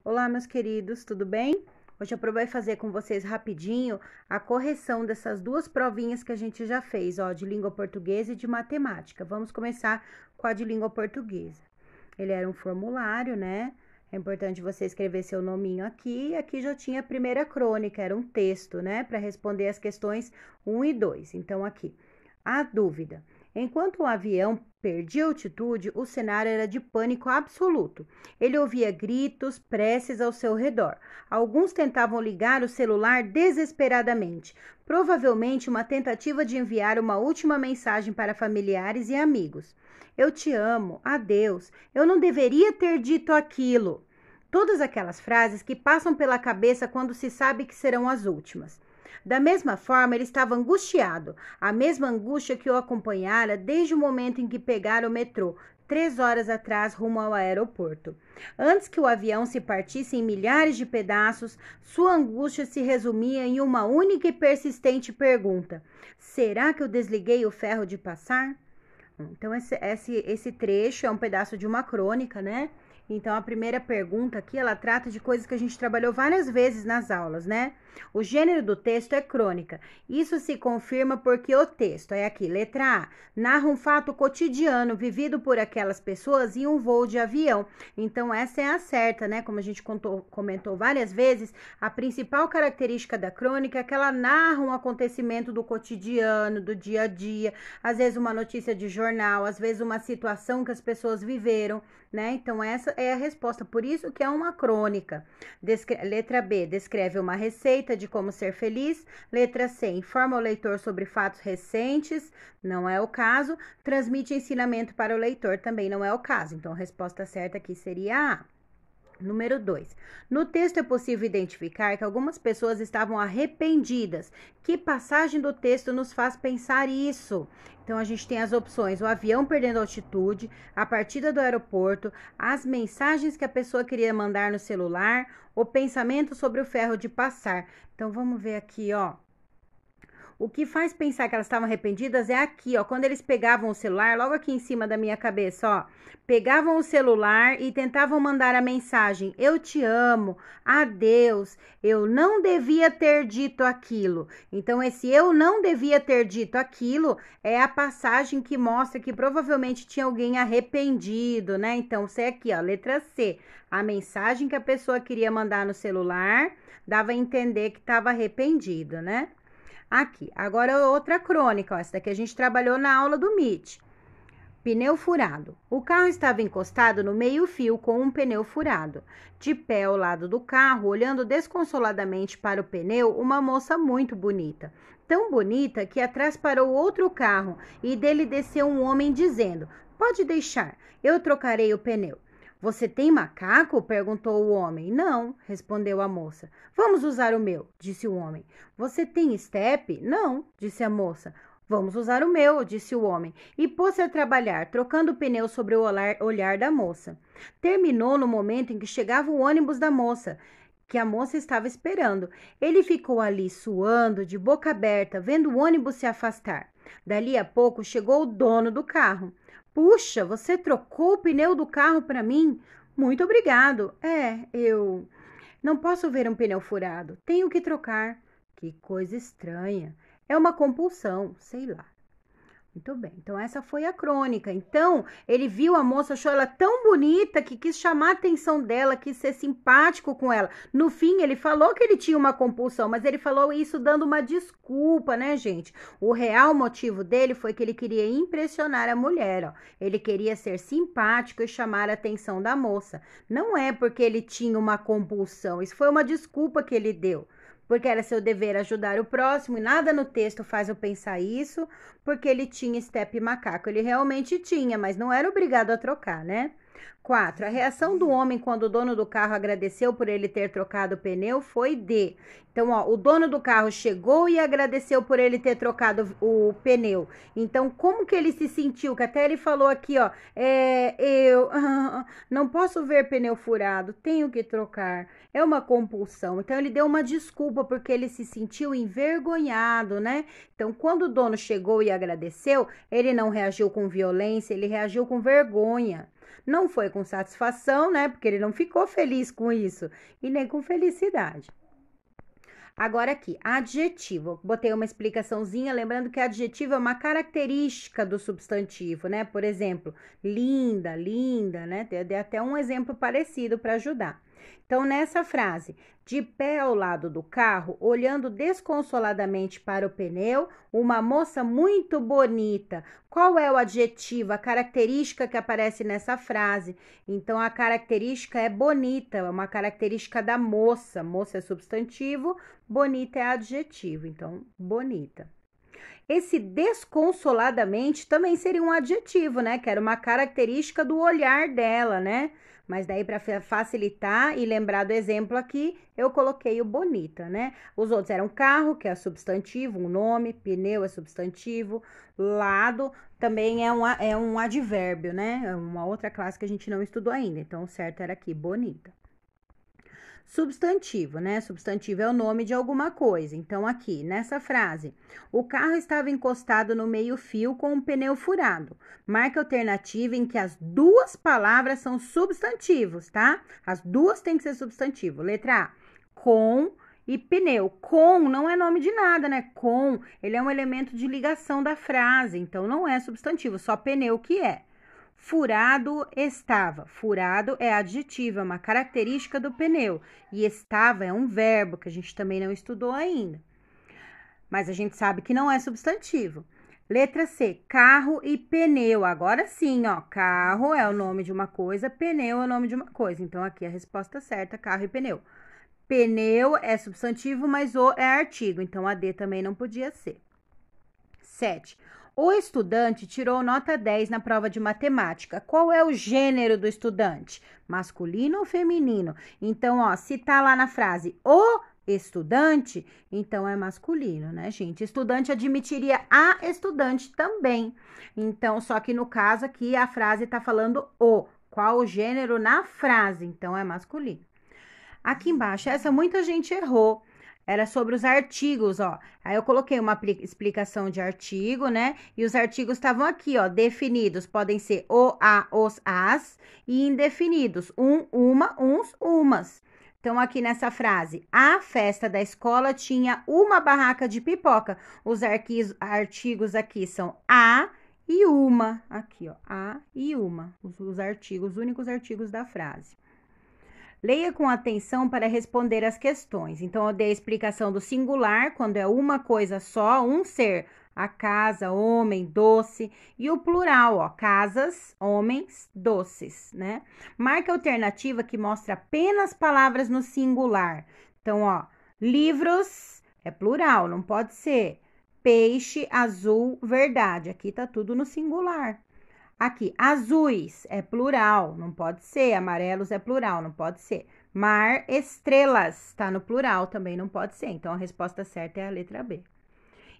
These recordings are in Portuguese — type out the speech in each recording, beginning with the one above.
Olá, meus queridos, tudo bem? Hoje eu vou fazer com vocês rapidinho a correção dessas duas provinhas que a gente já fez, ó, de língua portuguesa e de matemática. Vamos começar com a de língua portuguesa. Ele era um formulário, né? É importante você escrever seu nominho aqui. E aqui já tinha a primeira crônica, era um texto, né? Para responder as questões 1 e 2. Então, aqui, a dúvida. Enquanto o avião perdia altitude, o cenário era de pânico absoluto. Ele ouvia gritos, preces ao seu redor. Alguns tentavam ligar o celular desesperadamente, provavelmente uma tentativa de enviar uma última mensagem para familiares e amigos. Eu te amo, adeus, eu não deveria ter dito aquilo. Todas aquelas frases que passam pela cabeça quando se sabe que serão as últimas. Da mesma forma, ele estava angustiado, a mesma angústia que o acompanhara desde o momento em que pegara o metrô, 3 horas atrás, rumo ao aeroporto. Antes que o avião se partisse em milhares de pedaços, sua angústia se resumia em uma única e persistente pergunta: será que eu desliguei o ferro de passar? Então, esse trecho é um pedaço de uma crônica, né? Então, a primeira pergunta aqui, ela trata de coisas que a gente trabalhou várias vezes nas aulas, né? O gênero do texto é crônica. Isso se confirma porque o texto é aqui, letra A, narra um fato cotidiano vivido por aquelas pessoas em um voo de avião. Então, essa é a certa, né? Como a gente comentou várias vezes, a principal característica da crônica é que ela narra um acontecimento do cotidiano, do dia a dia, às vezes uma notícia de jornal, às vezes uma situação que as pessoas viveram, né? Então, essa é a resposta, por isso que é uma crônica. Letra B, descreve uma receita de como ser feliz. Letra C, informa o leitor sobre fatos recentes, não é o caso. Transmite ensinamento para o leitor, também não é o caso. Então, a resposta certa aqui seria A. Número 2. No texto é possível identificar que algumas pessoas estavam arrependidas. Que passagem do texto nos faz pensar isso? Então, a gente tem as opções: o avião perdendo altitude, a partida do aeroporto, as mensagens que a pessoa queria mandar no celular, o pensamento sobre o ferro de passar. Então, vamos ver aqui, ó. O que faz pensar que elas estavam arrependidas é aqui, ó, quando eles pegavam o celular, logo aqui em cima da minha cabeça, ó, pegavam o celular e tentavam mandar a mensagem: eu te amo, adeus, eu não devia ter dito aquilo. Então, esse eu não devia ter dito aquilo é a passagem que mostra que provavelmente tinha alguém arrependido, né? Então, você aqui, ó, letra C, a mensagem que a pessoa queria mandar no celular dava a entender que estava arrependido, né? Aqui, agora outra crônica, ó, essa daqui a gente trabalhou na aula do MIT. Pneu furado. O carro estava encostado no meio-fio com um pneu furado. De pé ao lado do carro, olhando desconsoladamente para o pneu, uma moça muito bonita. Tão bonita que atrás parou outro carro e dele desceu um homem dizendo: pode deixar, eu trocarei o pneu. Você tem macaco? Perguntou o homem. Não, respondeu a moça. Vamos usar o meu, disse o homem. Você tem estepe? Não, disse a moça. Vamos usar o meu, disse o homem, e pôs-se a trabalhar, trocando o pneu sobre o olhar da moça. Terminou no momento em que chegava o ônibus da moça, que a moça estava esperando. Ele ficou ali suando, de boca aberta, vendo o ônibus se afastar. Dali a pouco chegou o dono do carro. Puxa, você trocou o pneu do carro para mim? Muito obrigado. Eu não posso ver um pneu furado. Tenho que trocar. Que coisa estranha. É uma compulsão, sei lá. Muito bem, então essa foi a crônica. Então, ele viu a moça, achou ela tão bonita que quis chamar a atenção dela, quis ser simpático com ela. No fim, ele falou que ele tinha uma compulsão, mas ele falou isso dando uma desculpa, né, gente? O real motivo dele foi que ele queria impressionar a mulher, ó. Ele queria ser simpático e chamar a atenção da moça. Não é porque ele tinha uma compulsão, isso foi uma desculpa que ele deu. Porque era seu dever ajudar o próximo, e nada no texto faz eu pensar isso, porque ele tinha estepe macaco. Ele realmente tinha, mas não era obrigado a trocar, né? 4. A reação do homem quando o dono do carro agradeceu por ele ter trocado o pneu foi D. Então, ó, o dono do carro chegou e agradeceu por ele ter trocado o pneu. Então, como que ele se sentiu? Que até ele falou aqui, ó, eu não posso ver pneu furado, tenho que trocar. É uma compulsão. Então, ele deu uma desculpa porque ele se sentiu envergonhado, né? Então, quando o dono chegou e agradeceu, ele não reagiu com violência, ele reagiu com vergonha. Não foi com satisfação, né? Porque ele não ficou feliz com isso e nem com felicidade. Agora aqui, adjetivo. Botei uma explicaçãozinha, lembrando que adjetivo é uma característica do substantivo, né? Por exemplo, linda, linda, né? Dei até um exemplo parecido para ajudar. Então, nessa frase, de pé ao lado do carro, olhando desconsoladamente para o pneu, uma moça muito bonita. Qual é o adjetivo, a característica que aparece nessa frase? Então, a característica é bonita, é uma característica da moça. Moça é substantivo, bonita é adjetivo. Então, bonita. Esse desconsoladamente também seria um adjetivo, né? Que era uma característica do olhar dela, né? Mas daí, para facilitar e lembrar do exemplo aqui, eu coloquei o bonita, né? Os outros eram carro, que é substantivo, um nome, pneu é substantivo, lado também é um advérbio, né? É uma outra classe que a gente não estudou ainda. Então, o certo era aqui, bonita. Substantivo, né? Substantivo é o nome de alguma coisa. Então, aqui, nessa frase, o carro estava encostado no meio-fio com um pneu furado. Marca alternativa em que as duas palavras são substantivos, tá? As duas têm que ser substantivo. Letra A, com e pneu. Com não é nome de nada, né? Com, ele é um elemento de ligação da frase, então não é substantivo, só pneu que é. Furado estava. Furado é adjetivo, é uma característica do pneu. E estava é um verbo que a gente também não estudou ainda. Mas a gente sabe que não é substantivo. Letra C, carro e pneu. Agora sim, ó, carro é o nome de uma coisa, pneu é o nome de uma coisa. Então, aqui a resposta certa, carro e pneu. Pneu é substantivo, mas o é artigo. Então, a D também não podia ser. 7. O estudante tirou nota 10 na prova de matemática. Qual é o gênero do estudante? Masculino ou feminino? Então, ó, se tá lá na frase o estudante, então é masculino, né, gente? Estudante admitiria a estudante também. Então, só que no caso aqui a frase tá falando o. Qual o gênero na frase? Então, é masculino. Aqui embaixo, essa muita gente errou. Era sobre os artigos, ó. Aí eu coloquei uma explicação de artigo, né? E os artigos estavam aqui, ó, definidos. Podem ser o, a, os, as e indefinidos. Um, uma, uns, umas. Então, aqui nessa frase, a festa da escola tinha uma barraca de pipoca. Os artigos aqui são a e uma. Aqui, ó, a e uma. Os artigos, os únicos artigos da frase. Leia com atenção para responder as questões. Então, eu dei a explicação do singular, quando é uma coisa só, um ser. A casa, homem, doce. E o plural, ó, casas, homens, doces, né? Marca a alternativa que mostra apenas palavras no singular. Então, ó, livros é plural, não pode ser. Peixe, azul, verdade. Aqui tá tudo no singular. Aqui, azuis é plural, não pode ser. Amarelos é plural, não pode ser. Mar, estrelas, tá no plural, também não pode ser. Então, a resposta certa é a letra B.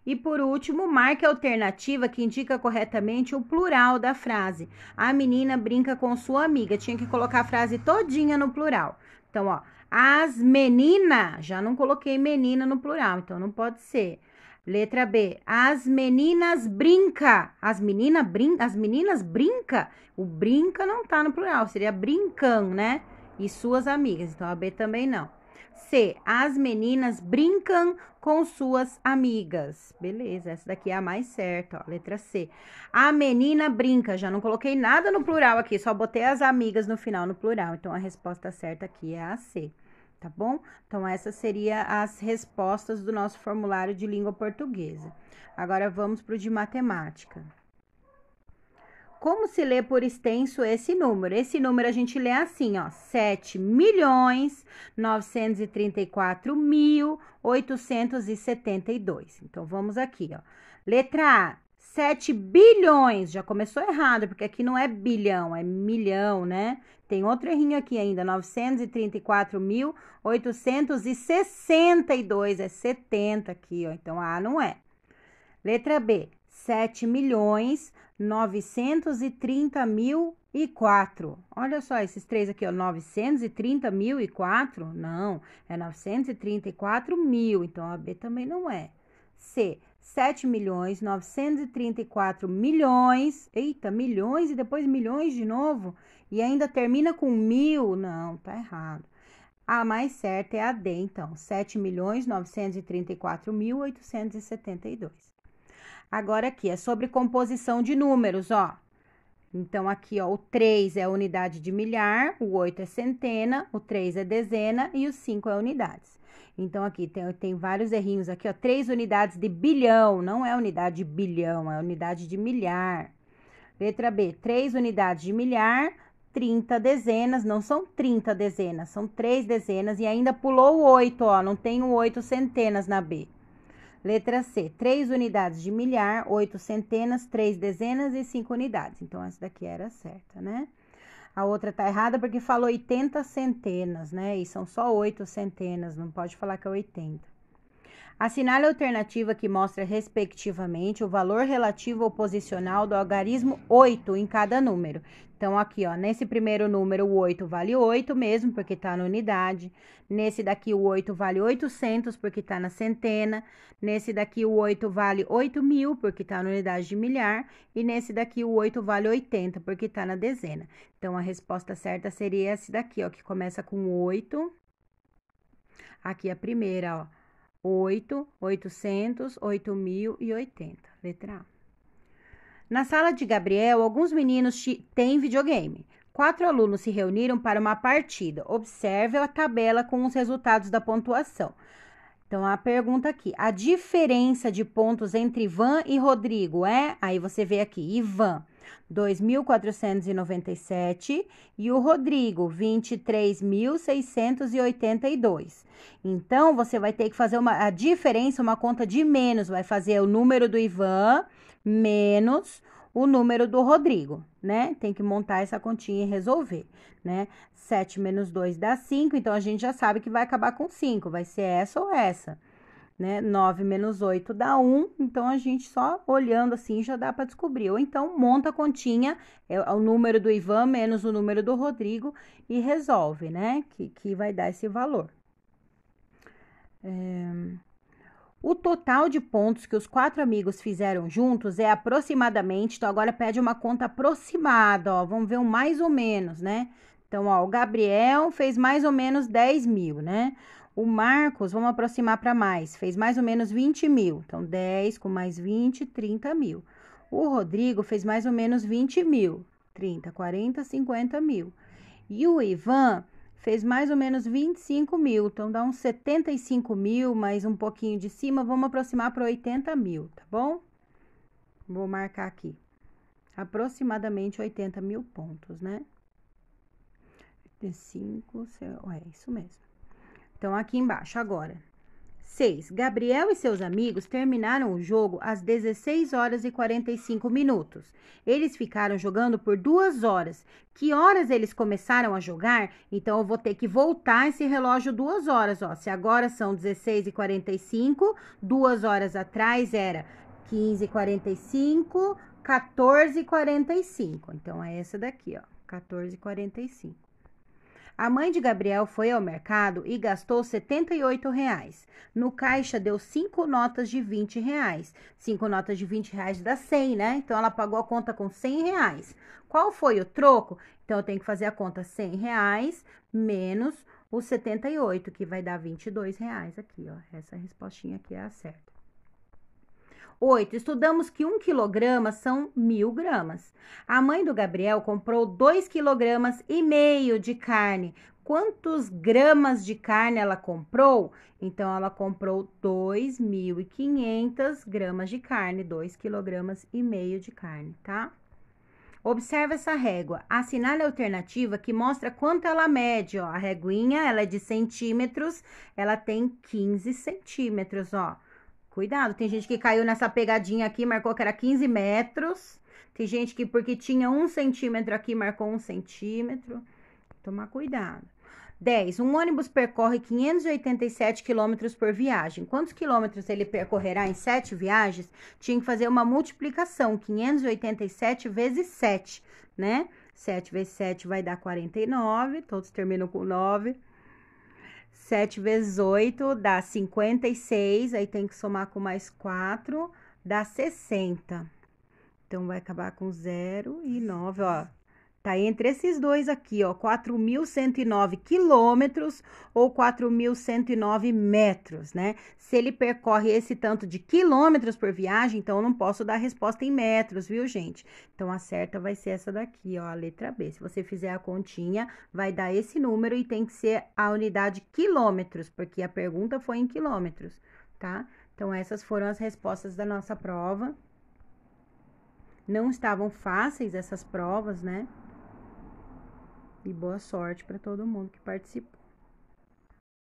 E por último, marque a alternativa que indica corretamente o plural da frase. A menina brinca com sua amiga. Tinha que colocar a frase todinha no plural. Então, ó, as meninas, já não coloquei menina no plural, então não pode ser. Letra B, as meninas brinca. As meninas brinca. O brinca não tá no plural, seria brincam, né? E suas amigas, então a B também não. C, as meninas brincam com suas amigas. Beleza, essa daqui é a mais certa, ó, letra C. A menina brinca, já não coloquei nada no plural aqui, só botei as amigas no final no plural. Então, a resposta certa aqui é a C. Tá bom? Então, essas seriam as respostas do nosso formulário de língua portuguesa. Agora, vamos para o de matemática. Como se lê por extenso esse número? Esse número a gente lê assim, ó, 7.934.872. Então, vamos aqui, ó. Letra A, 7 bilhões. Já começou errado, porque aqui não é bilhão, é milhão, né? Tem outro errinho aqui ainda, 934.862, é 70 aqui, ó. Então, A não é. Letra B, 7.930.004. Olha só esses três aqui, ó, 930.004? Não, é 934.000, então a B também não é. C, 7.934.000.000. Eita, milhões e depois milhões de novo. E ainda termina com 1.000. Não, tá errado. A mais certa é a D, então. 7.934.872. Agora aqui, é sobre composição de números, ó. Então, aqui, ó, o 3 é unidade de milhar, o 8 é centena, o 3 é dezena e o 5 é unidades. Então, aqui tem vários errinhos aqui, ó. 3 unidades de bilhão, não é unidade de bilhão, é unidade de milhar. Letra B, 3 unidades de milhar, 30 dezenas, não são 30 dezenas, são 3 dezenas e ainda pulou o 8, ó, não tem o 8 centenas na B. Letra C, 3 unidades de milhar, 8 centenas, 3 dezenas e 5 unidades. Então, essa daqui era certa, né? A outra tá errada porque falou 80 centenas, né? E são só 8 centenas, não pode falar que é 80. Assinale a alternativa que mostra, respectivamente, o valor relativo ou posicional do algarismo 8 em cada número. Então, aqui, ó, nesse primeiro número, o 8 vale 8 mesmo, porque tá na unidade. Nesse daqui, o 8 vale 800, porque tá na centena. Nesse daqui, o 8 vale 8.000, porque tá na unidade de milhar. E nesse daqui, o 8 vale 80, porque tá na dezena. Então, a resposta certa seria esse daqui, ó, que começa com 8. Aqui a primeira, ó. 8, 800, 8.080. Letra A. Na sala de Gabriel, alguns meninos têm videogame. 4 alunos se reuniram para uma partida. Observe a tabela com os resultados da pontuação. Então, a pergunta aqui, a diferença de pontos entre Ivan e Rodrigo é? Aí você vê aqui, Ivan, 2.497 e o Rodrigo, 23.682. Então, você vai ter que fazer a diferença, uma conta de menos, vai fazer o número do Ivan menos o número do Rodrigo, né? Tem que montar essa continha e resolver, né? 7 menos 2 dá 5, então a gente já sabe que vai acabar com 5, vai ser essa ou essa, né? 9 menos 8 dá 1, então a gente só olhando assim já dá para descobrir. Ou então monta a continha, é o número do Ivan menos o número do Rodrigo e resolve, né? Que vai dar esse valor. O total de pontos que os 4 amigos fizeram juntos é aproximadamente, então agora pede uma conta aproximada, ó, vamos ver um mais ou menos, né? Então, ó, o Gabriel fez mais ou menos 10.000, né? O Marcos, vamos aproximar para mais, fez mais ou menos 20.000, então 10 com mais 20, 30.000. O Rodrigo fez mais ou menos 20.000, 30, 40, 50.000. E o Ivan fez mais ou menos 25.000, então dá uns 75.000, mais um pouquinho de cima, vamos aproximar para 80.000, tá bom? Vou marcar aqui, aproximadamente 80.000 pontos, né? 5, é isso mesmo. Então, aqui embaixo, agora. 6. Gabriel e seus amigos terminaram o jogo às 16 horas e 45 minutos. Eles ficaram jogando por 2 horas. Que horas eles começaram a jogar? Então, eu vou ter que voltar esse relógio 2 horas, ó. Se agora são 16 e 45, 2 horas atrás era 15 e 45, 14 e 45. Então, é essa daqui, ó, 14 e 45. A mãe de Gabriel foi ao mercado e gastou R$78. No caixa deu 5 notas de R$20. 5 notas de R$20 dá 100, né? Então, ela pagou a conta com R$100. Qual foi o troco? Então, eu tenho que fazer a conta R$100 menos os 78, que vai dar R$22 aqui, ó. Essa respostinha aqui é a certa. 8. Estudamos que 1 quilograma são 1.000 gramas. A mãe do Gabriel comprou 2,5 kg de carne. Quantos gramas de carne ela comprou? Então, ela comprou 2.500 gramas de carne, 2,5 kg de carne, tá? Observe essa régua. Assinale a alternativa que mostra quanto ela mede, ó. A reguinha, ela é de centímetros, ela tem 15 centímetros, ó. Cuidado, tem gente que caiu nessa pegadinha aqui, marcou que era 15 metros. Tem gente que, porque tinha 1 centímetro aqui, marcou 1 centímetro. Tomar cuidado. 10. Um ônibus percorre 587 quilômetros por viagem. Quantos quilômetros ele percorrerá em 7 viagens? Tinha que fazer uma multiplicação. 587 vezes 7, né? 7 vezes 7 vai dar 49. Todos terminam com 9. 7 vezes 8 dá 56, aí tem que somar com mais 4, dá 60. Então, vai acabar com 0 e 9, ó. Tá entre esses dois aqui, ó, 4.109 quilômetros ou 4.109 metros, né? Se ele percorre esse tanto de quilômetros por viagem, então eu não posso dar a resposta em metros, viu, gente? Então, a certa vai ser essa daqui, ó, a letra B. Se você fizer a continha, vai dar esse número e tem que ser a unidade quilômetros, porque a pergunta foi em quilômetros, tá? Então, essas foram as respostas da nossa prova. Não estavam fáceis essas provas, né? E boa sorte para todo mundo que participou.